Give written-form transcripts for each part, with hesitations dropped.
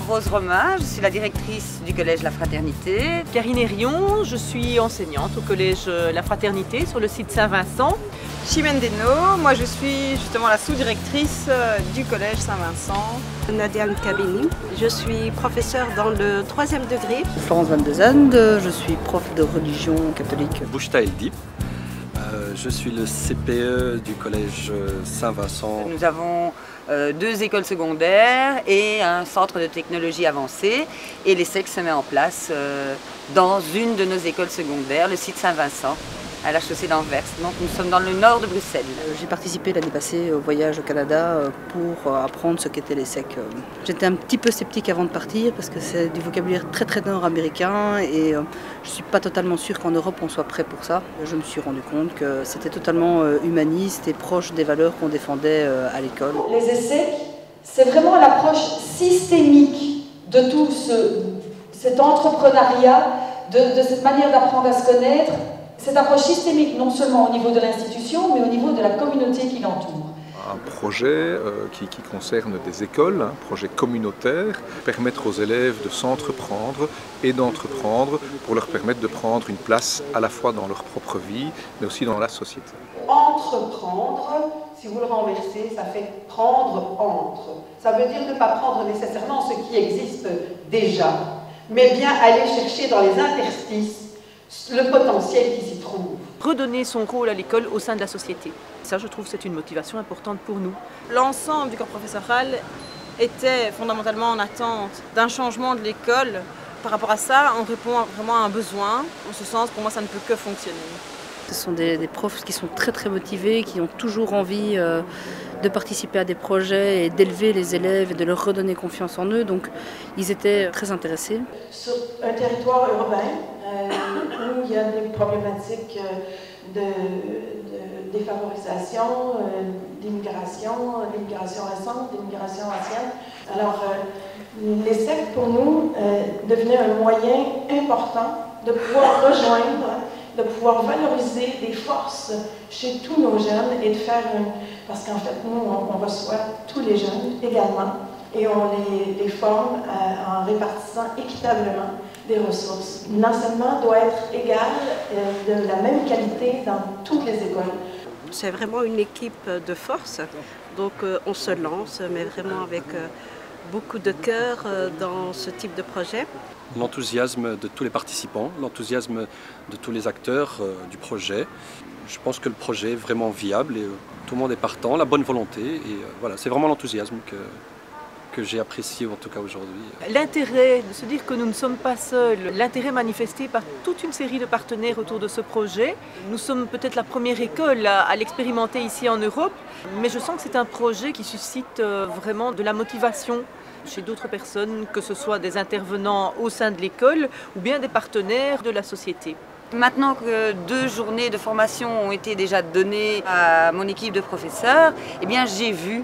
Rose Romain, je suis la directrice du collège La Fraternité. Karine Hérion, je suis enseignante au collège La Fraternité sur le site Saint-Vincent. Chimène Desnaux, moi je suis justement la sous-directrice du collège Saint-Vincent. Nadia Mkabini, je suis professeure dans le 3e degré. Florence Van de Zande, je suis prof de religion catholique. Bouchta Eldip, je suis le CPE du collège Saint-Vincent. Nous avons 2 écoles secondaires et un centre de technologie avancée. Et l'ESSEC se met en place dans une de nos écoles secondaires, le site Saint-Vincent, à la chaussée d'Anvers. Donc nous sommes dans le nord de Bruxelles. J'ai participé l'année passée au voyage au Canada pour apprendre ce qu'était l'ESSEC. J'étais un petit peu sceptique avant de partir parce que c'est du vocabulaire très très nord-américain et je ne suis pas totalement sûre qu'en Europe on soit prêt pour ça. Je me suis rendu compte que c'était totalement humaniste et proche des valeurs qu'on défendait à l'école. Les ESSEC, c'est vraiment l'approche systémique de tout cet entrepreneuriat, de cette manière d'apprendre à se connaître. Cette approche systémique, non seulement au niveau de l'institution, mais au niveau de la communauté qui l'entoure. Un projet qui concerne des écoles, un projet communautaire, permettre aux élèves de s'entreprendre et d'entreprendre pour leur permettre de prendre une place à la fois dans leur propre vie, mais aussi dans la société. Entreprendre, si vous le renversez, ça fait prendre entre. Ça veut dire ne pas prendre nécessairement ce qui existe déjà, mais bien aller chercher dans les interstices le potentiel qui s'y trouve. Redonner son rôle à l'école au sein de la société. Ça, je trouve, c'est une motivation importante pour nous. L'ensemble du corps professoral était fondamentalement en attente d'un changement de l'école. Par rapport à ça, on répond vraiment à un besoin. En ce sens, pour moi, ça ne peut que fonctionner. Ce sont des profs qui sont très motivés, qui ont toujours envie de participer à des projets et d'élever les élèves et de leur redonner confiance en eux. Donc ils étaient très intéressés. Sur un territoire urbain où il y a des problématiques de défavorisation, d'immigration récente, d'immigration ancienne. Alors l'ESSEC pour nous devenait un moyen important de pouvoir rejoindre, de pouvoir valoriser des forces chez tous nos jeunes et de faire parce qu'en fait, nous, on reçoit tous les jeunes également et on les forme en répartissant équitablement des ressources. L'enseignement doit être égal, de la même qualité dans toutes les écoles. C'est vraiment une équipe de force, donc on se lance, mais vraiment avec beaucoup de cœur dans ce type de projet. L'enthousiasme de tous les participants, l'enthousiasme de tous les acteurs du projet. Je pense que le projet est vraiment viable et tout le monde est partant, la bonne volonté. Et voilà, c'est vraiment l'enthousiasme que j'ai apprécié en tout cas aujourd'hui. L'intérêt de se dire que nous ne sommes pas seuls, l'intérêt manifesté par toute une série de partenaires autour de ce projet. Nous sommes peut-être la première école à l'expérimenter ici en Europe, mais je sens que c'est un projet qui suscite vraiment de la motivation chez d'autres personnes, que ce soit des intervenants au sein de l'école ou bien des partenaires de la société. Maintenant que 2 journées de formation ont été déjà données à mon équipe de professeurs, eh bien j'ai vu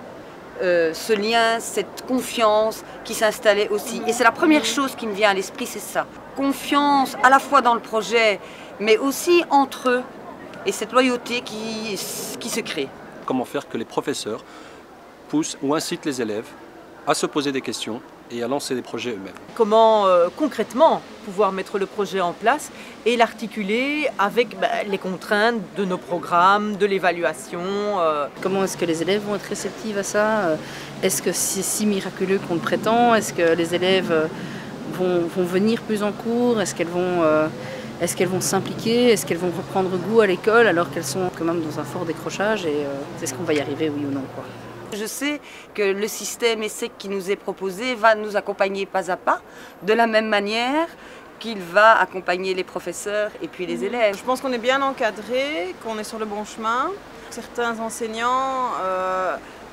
ce lien, cette confiance qui s'installait aussi. Et c'est la première chose qui me vient à l'esprit, c'est ça. Confiance à la fois dans le projet, mais aussi entre eux, et cette loyauté qui se crée. Comment faire que les professeurs poussent ou incitent les élèves à se poser des questions et à lancer des projets eux-mêmes. Comment concrètement pouvoir mettre le projet en place et l'articuler avec les contraintes de nos programmes, de l'évaluation. Comment est-ce que les élèves vont être réceptifs à ça? Est-ce que c'est si miraculeux qu'on le prétend? Est-ce que les élèves vont venir plus en cours? Est-ce qu'elles vont s'impliquer? Est-ce qu'elles vont reprendre goût à l'école alors qu'elles sont quand même dans un fort décrochage? Et est-ce qu'on va y arriver, oui ou non, quoi? Je sais que le système ESSEC qui nous est proposé va nous accompagner pas à pas, de la même manière qu'il va accompagner les professeurs et puis les élèves. Je pense qu'on est bien encadré, qu'on est sur le bon chemin. Certains enseignants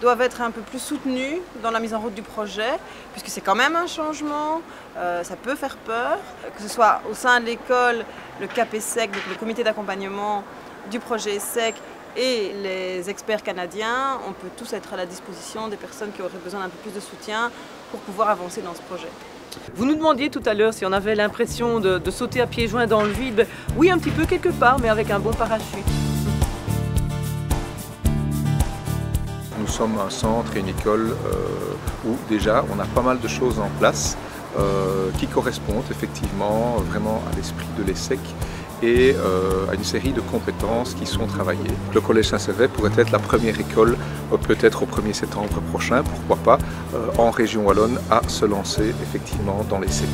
doivent être un peu plus soutenus dans la mise en route du projet, puisque c'est quand même un changement, ça peut faire peur, que ce soit au sein de l'école, le CAP ESSEC, donc le comité d'accompagnement du projet ESSEC, et les experts canadiens, on peut tous être à la disposition des personnes qui auraient besoin d'un peu plus de soutien pour pouvoir avancer dans ce projet. Vous nous demandiez tout à l'heure si on avait l'impression de sauter à pieds joints dans le vide. Oui, un petit peu quelque part, mais avec un bon parachute. Nous sommes un centre et une école où déjà on a pas mal de choses en place qui correspondent effectivement vraiment à l'esprit de l'ESSEC et à une série de compétences qui sont travaillées. Le Collège Saint-Sever pourrait être la première école, peut-être au 1er septembre prochain, pourquoi pas, en région wallonne, à se lancer effectivement dans l'ESSEC.